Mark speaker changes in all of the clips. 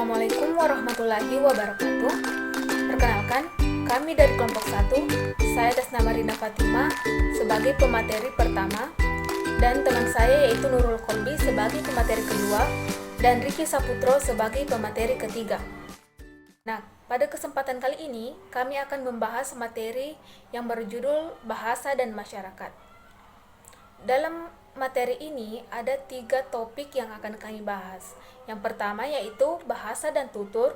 Speaker 1: Assalamualaikum warahmatullahi wabarakatuh. Perkenalkan, kami dari kelompok 1, saya Desna Marina Fatima sebagai pemateri pertama, dan teman saya yaitu Nurul Kolbi sebagai pemateri kedua, dan Riki Saputro sebagai pemateri ketiga. Nah, pada kesempatan kali ini, kami akan membahas materi yang berjudul Bahasa dan Masyarakat. Dalam materi ini ada 3 topik yang akan kami bahas. Yang pertama yaitu bahasa dan tutur,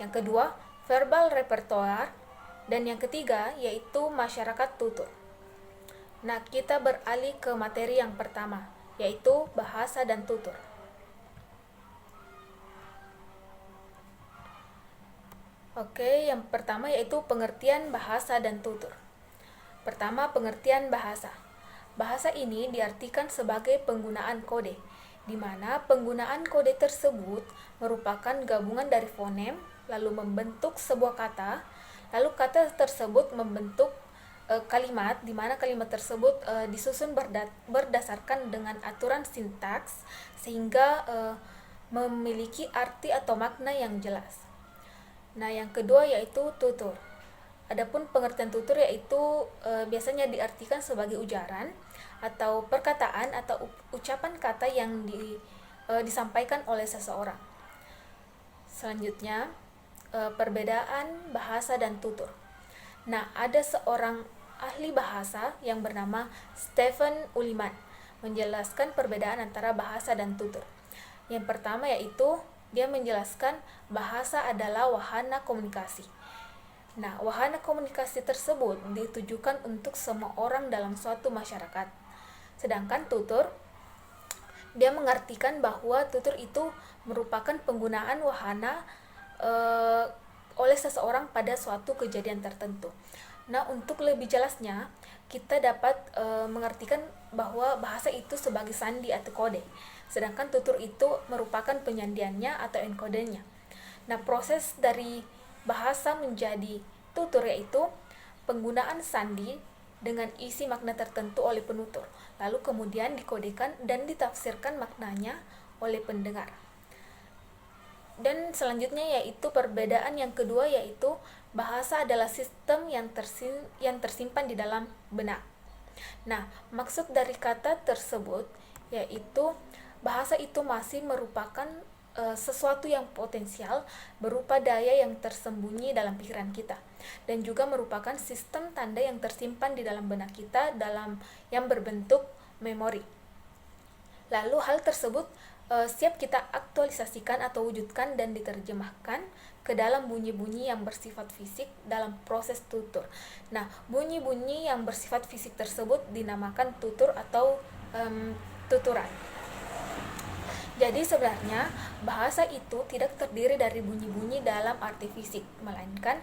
Speaker 1: yang kedua verbal repertoire, dan yang ketiga yaitu masyarakat tutur. Nah, kita beralih ke materi yang pertama, yaitu bahasa dan tutur. Oke, yang pertama yaitu pengertian bahasa dan tutur. Pertama, pengertian bahasa. Bahasa ini diartikan sebagai penggunaan kode, di mana penggunaan kode tersebut merupakan gabungan dari fonem, lalu membentuk sebuah kata, lalu kata tersebut membentuk kalimat, di mana kalimat tersebut disusun berdasarkan dengan aturan sintaks, sehingga memiliki arti atau makna yang jelas. Nah, yang kedua yaitu tutur. Adapun pengertian tutur yaitu biasanya diartikan sebagai ujaran atau perkataan atau ucapan kata yang disampaikan oleh seseorang. Selanjutnya, perbedaan bahasa dan tutur. Nah, ada seorang ahli bahasa yang bernama Stephen Uliman menjelaskan perbedaan antara bahasa dan tutur. Yang pertama yaitu dia menjelaskan bahasa adalah wahana komunikasi. Nah, wahana komunikasi tersebut ditujukan untuk semua orang dalam suatu masyarakat. Sedangkan tutur, dia mengartikan bahwa tutur itu merupakan penggunaan wahana oleh seseorang pada suatu kejadian tertentu. Nah, untuk lebih jelasnya, kita dapat mengartikan bahwa bahasa itu sebagai sandi atau kode. Sedangkan tutur itu merupakan penyandiannya atau enkodenya. Nah, proses dari bahasa menjadi tutur yaitu penggunaan sandi dengan isi makna tertentu oleh penutur, lalu kemudian dikodekan dan ditafsirkan maknanya oleh pendengar. Dan selanjutnya yaitu perbedaan yang kedua yaitu bahasa adalah sistem yang tersimpan di dalam benak. Nah, maksud dari kata tersebut yaitu bahasa itu masih merupakan sesuatu yang potensial berupa daya yang tersembunyi dalam pikiran kita, dan juga merupakan sistem tanda yang tersimpan di dalam benak kita yang berbentuk memori. Lalu hal tersebut siap kita aktualisasikan atau wujudkan dan diterjemahkan ke dalam bunyi-bunyi yang bersifat fisik dalam proses tutur. Nah, bunyi-bunyi yang bersifat fisik tersebut dinamakan tutur atau tuturan. Jadi sebenarnya bahasa itu tidak terdiri dari bunyi-bunyi dalam arti fisik, melainkan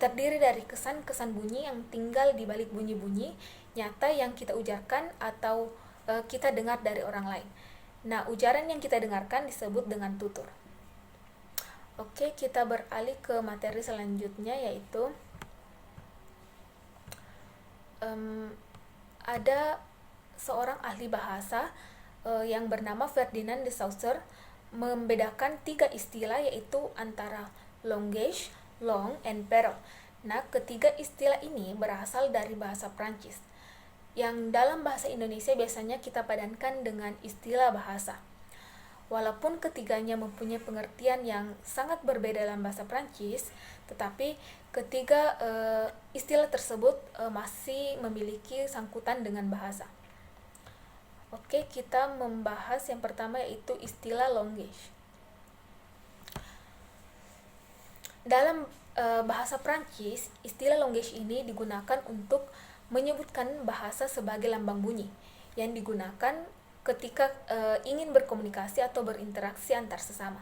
Speaker 1: terdiri dari kesan-kesan bunyi yang tinggal di balik bunyi-bunyi nyata yang kita ujarkan atau kita dengar dari orang lain. Nah, ujaran yang kita dengarkan disebut dengan tutur. Oke, kita beralih ke materi selanjutnya yaitu ada seorang ahli bahasa yang bernama Ferdinand de Saussure membedakan 3 istilah yaitu antara langage, langue, and parole. Nah, ketiga istilah ini berasal dari bahasa Prancis, yang dalam bahasa Indonesia biasanya kita padankan dengan istilah bahasa. Walaupun ketiganya mempunyai pengertian yang sangat berbeda dalam bahasa Prancis, tetapi ketiga istilah tersebut masih memiliki sangkutan dengan bahasa. Oke, kita membahas yang pertama yaitu istilah langage. Dalam bahasa Prancis, istilah langage ini digunakan untuk menyebutkan bahasa sebagai lambang bunyi yang digunakan ketika ingin berkomunikasi atau berinteraksi antar sesama.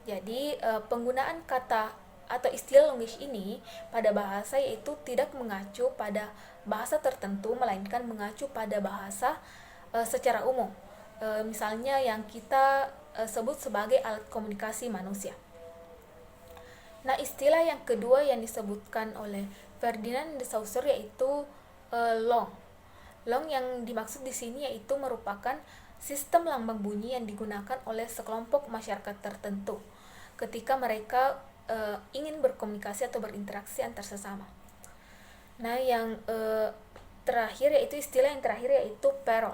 Speaker 1: Jadi, penggunaan kata atau istilah langage ini pada bahasa yaitu tidak mengacu pada bahasa tertentu, melainkan mengacu pada bahasa secara umum, misalnya yang kita sebut sebagai alat komunikasi manusia. Nah, istilah yang kedua yang disebutkan oleh Ferdinand de Saussure yaitu langue. Langue yang dimaksud di sini yaitu merupakan sistem lambang bunyi yang digunakan oleh sekelompok masyarakat tertentu. ketika mereka ingin berkomunikasi atau berinteraksi antar sesama. Nah, yang terakhir yaitu istilah yang terakhir yaitu parol.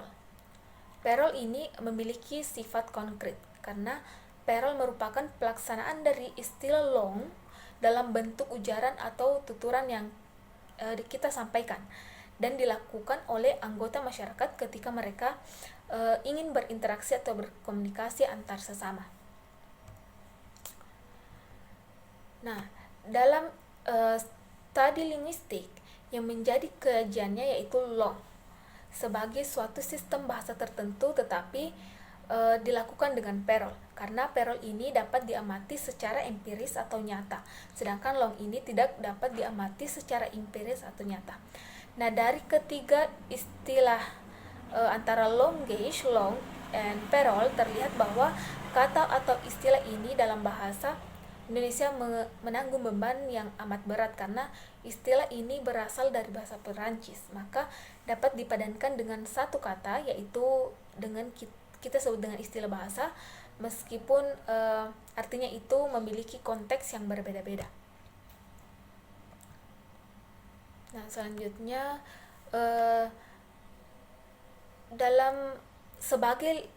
Speaker 1: Parol ini memiliki sifat konkret karena parol merupakan pelaksanaan dari istilah long dalam bentuk ujaran atau tuturan yang kita sampaikan dan dilakukan oleh anggota masyarakat ketika mereka ingin berinteraksi atau berkomunikasi antar sesama. Nah, dalam studi linguistik yang menjadi kajiannya yaitu long sebagai suatu sistem bahasa tertentu, tetapi dilakukan dengan parol karena parol ini dapat diamati secara empiris atau nyata, sedangkan long ini tidak dapat diamati secara empiris atau nyata. Nah, dari ketiga istilah antara longish, long, and parol terlihat bahwa kata atau istilah ini dalam bahasa Indonesia menanggung beban yang amat berat karena istilah ini berasal dari bahasa Perancis, maka dapat dipadankan dengan satu kata yaitu dengan kita sebut dengan istilah bahasa meskipun artinya itu memiliki konteks yang berbeda-beda. Nah, selanjutnya dalam sebagai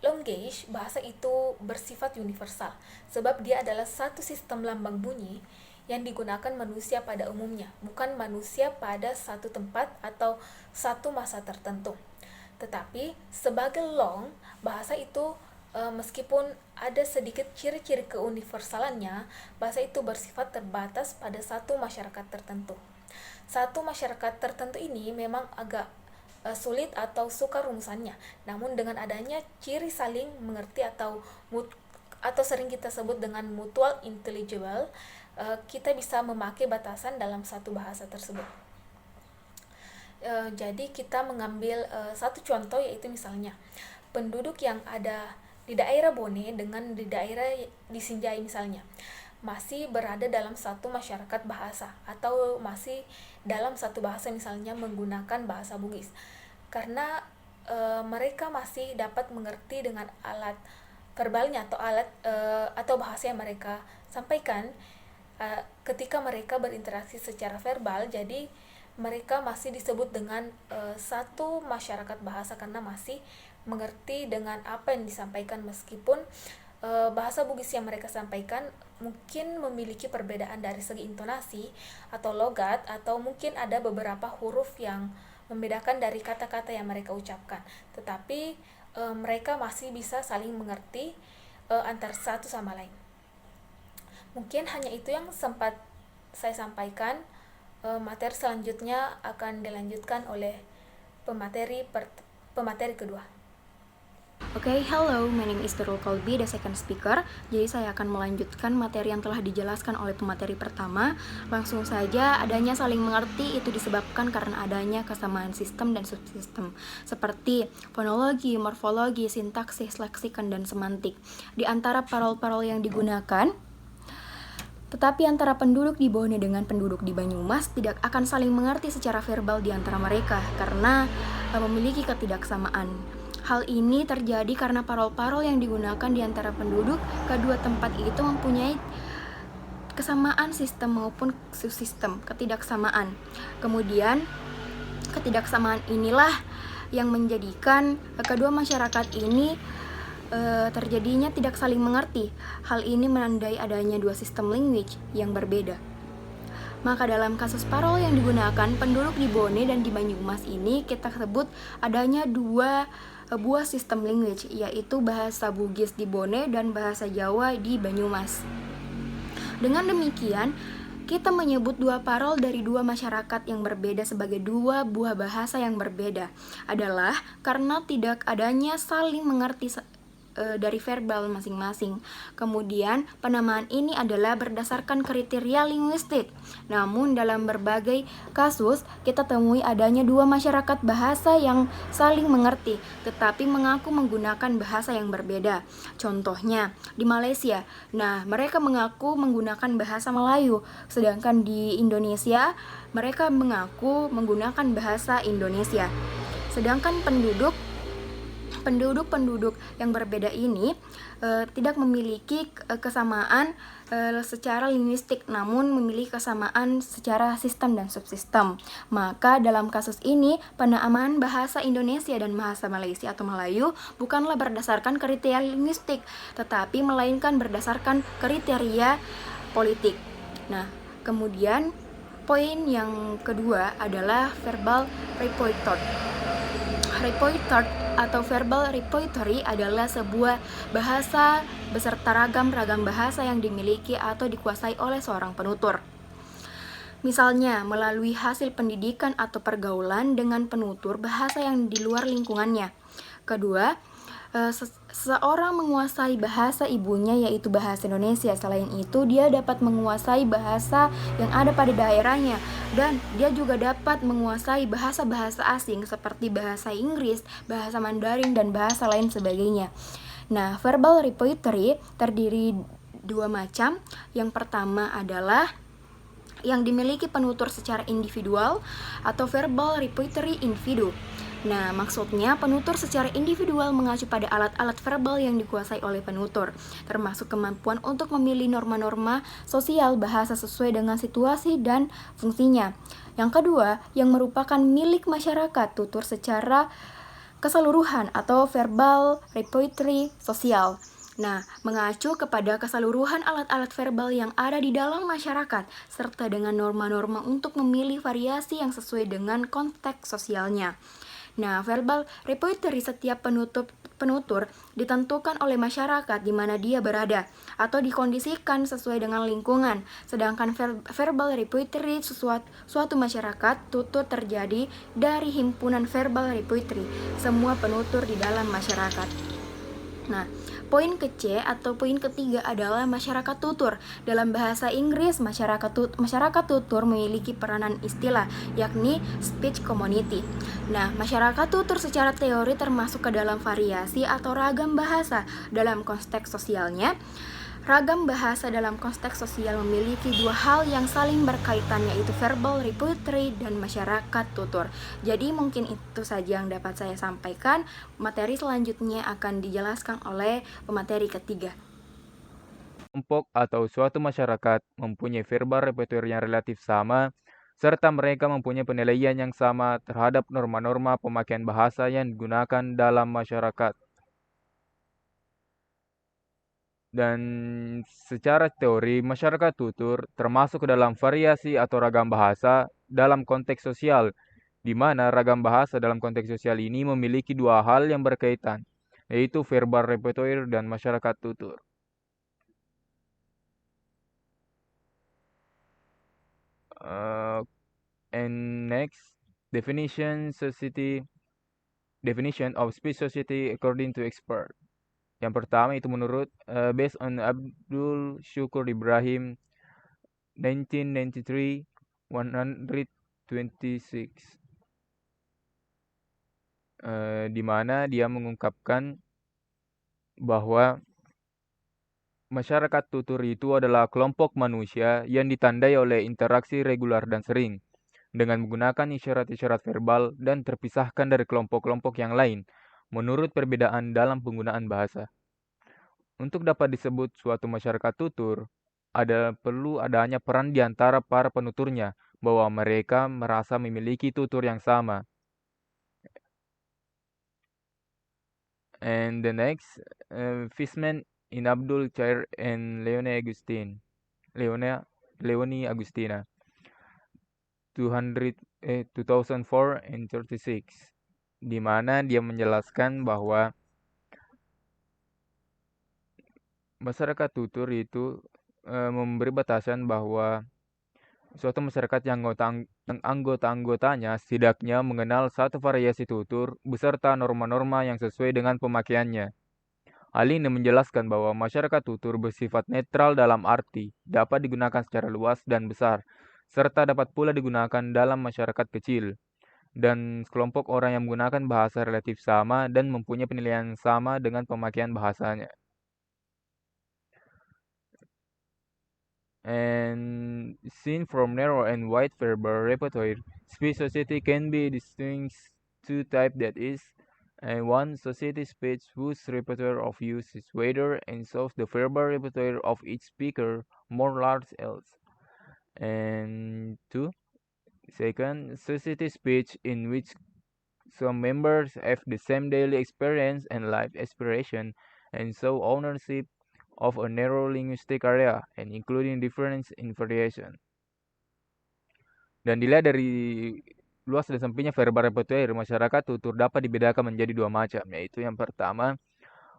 Speaker 1: language, bahasa itu bersifat universal sebab dia adalah satu sistem lambang bunyi yang digunakan manusia pada umumnya, bukan manusia pada satu tempat atau satu masa tertentu. Tetapi sebagai long, bahasa itu meskipun ada sedikit ciri-ciri keuniversalannya, bahasa itu bersifat terbatas pada satu masyarakat tertentu. Satu masyarakat tertentu ini memang agak sulit atau sukar rumusannya. Namun dengan adanya ciri saling mengerti atau sering kita sebut dengan mutual intelligible, kita bisa memakai batasan dalam satu bahasa tersebut. Jadi kita mengambil satu contoh, yaitu misalnya penduduk yang ada di daerah Bone dengan di daerah di Sinjai misalnya masih berada dalam satu masyarakat bahasa atau masih dalam satu bahasa, misalnya menggunakan bahasa Bugis, karena mereka masih dapat mengerti dengan alat verbalnya atau alat atau bahasa yang mereka sampaikan ketika mereka berinteraksi secara verbal. Jadi mereka masih disebut dengan satu masyarakat bahasa karena masih mengerti dengan apa yang disampaikan, meskipun bahasa Bugis yang mereka sampaikan mungkin memiliki perbedaan dari segi intonasi atau logat, atau mungkin ada beberapa huruf yang membedakan dari kata-kata yang mereka ucapkan, tetapi mereka masih bisa saling mengerti antar satu sama lain. Mungkin hanya itu yang sempat saya sampaikan. Materi selanjutnya akan dilanjutkan oleh pemateri kedua.
Speaker 2: Okay, hello, my name is Nurul Kolbi, the second speaker. Jadi saya akan melanjutkan materi yang telah dijelaskan oleh pemateri pertama. Langsung saja, adanya saling mengerti itu disebabkan karena adanya kesamaan sistem dan subsistem, seperti fonologi, morfologi, sintaksis, leksikan, dan semantik di antara parol-parol yang digunakan. Tetapi antara penduduk di Bone dengan penduduk di Banyumas tidak akan saling mengerti secara verbal di antara mereka karena memiliki ketidaksamaan. Hal ini terjadi karena parol-parol yang digunakan di antara penduduk kedua tempat itu mempunyai kesamaan sistem maupun subsistem, ketidaksamaan. Kemudian, ketidaksamaan inilah yang menjadikan kedua masyarakat ini terjadinya tidak saling mengerti. Hal ini menandai adanya dua sistem language yang berbeda. Maka dalam kasus parol yang digunakan penduduk di Bone dan di Banyumas ini kita sebut adanya dua buah sistem language, yaitu bahasa Bugis di Bone dan bahasa Jawa di Banyumas. Dengan demikian, kita menyebut dua parol dari dua masyarakat yang berbeda sebagai dua buah bahasa yang berbeda adalah karena tidak adanya saling mengerti dari verbal masing-masing. Kemudian, penamaan ini adalah berdasarkan kriteria linguistik. Namun, dalam berbagai kasus, kita temui adanya dua masyarakat bahasa yang saling mengerti, tetapi mengaku menggunakan bahasa yang berbeda. Contohnya, di Malaysia, mereka mengaku menggunakan bahasa Melayu, sedangkan di Indonesia, mereka mengaku menggunakan bahasa Indonesia. Sedangkan penduduk penduduk-penduduk yang berbeda ini tidak memiliki kesamaan secara linguistik, namun memiliki kesamaan secara sistem dan subsistem. Maka dalam kasus ini, penamaan bahasa Indonesia dan bahasa Malaysia atau Melayu bukanlah berdasarkan kriteria linguistik, tetapi melainkan berdasarkan kriteria politik. Nah, kemudian poin yang kedua adalah verbal repertoire. Repertoire atau verbal repertoire adalah sebuah bahasa beserta ragam-ragam bahasa yang dimiliki atau dikuasai oleh seorang penutur. Misalnya, melalui hasil pendidikan atau pergaulan dengan penutur bahasa yang di luar lingkungannya. Kedua, seseorang menguasai bahasa ibunya yaitu bahasa Indonesia. Selain itu, dia dapat menguasai bahasa yang ada pada daerahnya, dan dia juga dapat menguasai bahasa-bahasa asing seperti bahasa Inggris, bahasa Mandarin, dan bahasa lain sebagainya. Nah, verbal repertoire terdiri dua macam. Yang pertama adalah yang dimiliki penutur secara individual atau verbal repertoire individu. Nah, maksudnya penutur secara individual mengacu pada alat-alat verbal yang dikuasai oleh penutur, termasuk kemampuan untuk memilih norma-norma sosial bahasa sesuai dengan situasi dan fungsinya. Yang kedua, yang merupakan milik masyarakat, tutur secara keseluruhan atau verbal repertoire sosial. Nah, mengacu kepada keseluruhan alat-alat verbal yang ada di dalam masyarakat, serta dengan norma-norma untuk memilih variasi yang sesuai dengan konteks sosialnya. Nah, verbal repertoire setiap penutur ditentukan oleh masyarakat di mana dia berada atau dikondisikan sesuai dengan lingkungan. Sedangkan verbal repertoire suatu masyarakat tutur terjadi dari himpunan verbal repertoire semua penutur di dalam masyarakat. Nah, poin ke-C atau poin ketiga adalah masyarakat tutur. Dalam bahasa Inggris, masyarakat tutur memiliki peranan istilah, yakni speech community. Nah, masyarakat tutur secara teori termasuk ke dalam variasi atau ragam bahasa dalam konteks sosialnya. Ragam bahasa dalam konteks sosial memiliki dua hal yang saling berkaitan, yaitu verbal repertoire dan masyarakat tutur. Jadi mungkin itu saja yang dapat saya sampaikan. Materi selanjutnya akan dijelaskan oleh pemateri ketiga.
Speaker 3: Kelompok atau suatu masyarakat mempunyai verbal repertoire yang relatif sama, serta mereka mempunyai penilaian yang sama terhadap norma-norma pemakaian bahasa yang digunakan dalam masyarakat. Dan secara teori, masyarakat tutur termasuk ke dalam variasi atau ragam bahasa dalam konteks sosial, di mana ragam bahasa dalam konteks sosial ini memiliki dua hal yang berkaitan, yaitu verbal repertoire dan masyarakat tutur. And next, definition of speech society according to expert. Yang pertama itu menurut based on Abdul Syukur Ibrahim 1993 126, di mana dia mengungkapkan bahwa masyarakat tutur itu adalah kelompok manusia yang ditandai oleh interaksi regular dan sering, dengan menggunakan isyarat-isyarat verbal dan terpisahkan dari kelompok-kelompok yang lain, menurut perbedaan dalam penggunaan bahasa. Untuk dapat disebut suatu masyarakat tutur, perlu adanya peran di antara para penuturnya, bahwa mereka merasa memiliki tutur yang sama. And the next, Fishman in Abdul Chair and Leonie Agustina 2004 and 36, di mana dia menjelaskan bahwa masyarakat tutur itu memberi batasan bahwa suatu masyarakat yang anggota-anggotanya setidaknya mengenal satu variasi tutur beserta norma-norma yang sesuai dengan pemakaiannya. Hal ini menjelaskan bahwa masyarakat tutur bersifat netral dalam arti dapat digunakan secara luas dan besar, serta dapat pula digunakan dalam masyarakat kecil, dan kelompok orang yang menggunakan bahasa relatif sama dan mempunyai penilaian sama dengan pemakaian bahasanya. And seen from narrow and wide verbal repertoire, speech society can be distinguished two types, that is, and one society speech whose repertoire of use is wider and shows the verbal repertoire of each speaker more large else. And two, second, society speech in which some members have the same daily experience and life aspiration and show ownership of a narrow linguistic area and including difference in variation. Dan dilihat dari luas dan sempitnya verbal repertoire, masyarakat tutur dapat dibedakan menjadi dua macam, yaitu yang pertama,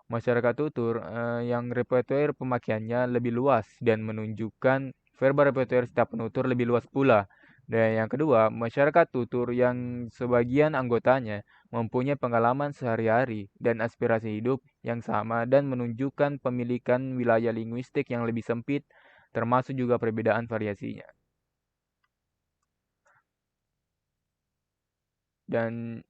Speaker 3: masyarakat tutur yang repertoire pemakaiannya lebih luas dan menunjukkan verbal repertoire setiap penutur lebih luas pula. Dan yang kedua, masyarakat tutur yang sebagian anggotanya mempunyai pengalaman sehari-hari dan aspirasi hidup yang sama dan menunjukkan pemilikan wilayah linguistik yang lebih sempit, termasuk juga perbedaan variasinya. Dan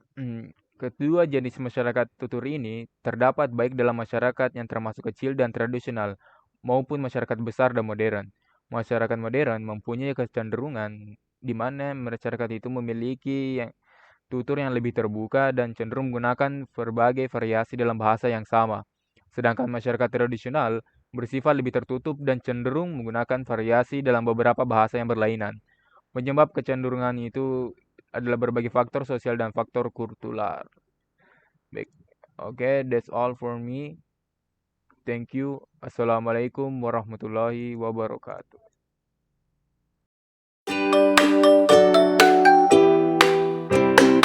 Speaker 3: kedua jenis masyarakat tutur ini terdapat baik dalam masyarakat yang termasuk kecil dan tradisional maupun masyarakat besar dan modern. Masyarakat modern mempunyai kecenderungan di mana masyarakat itu memiliki tutur yang lebih terbuka dan cenderung menggunakan berbagai variasi dalam bahasa yang sama. Sedangkan masyarakat tradisional bersifat lebih tertutup dan cenderung menggunakan variasi dalam beberapa bahasa yang berlainan. Penyebab kecenderungan itu adalah berbagai faktor sosial dan faktor kultural. Baik, oke, that's all for me. Thank you. Assalamualaikum warahmatullahi wabarakatuh.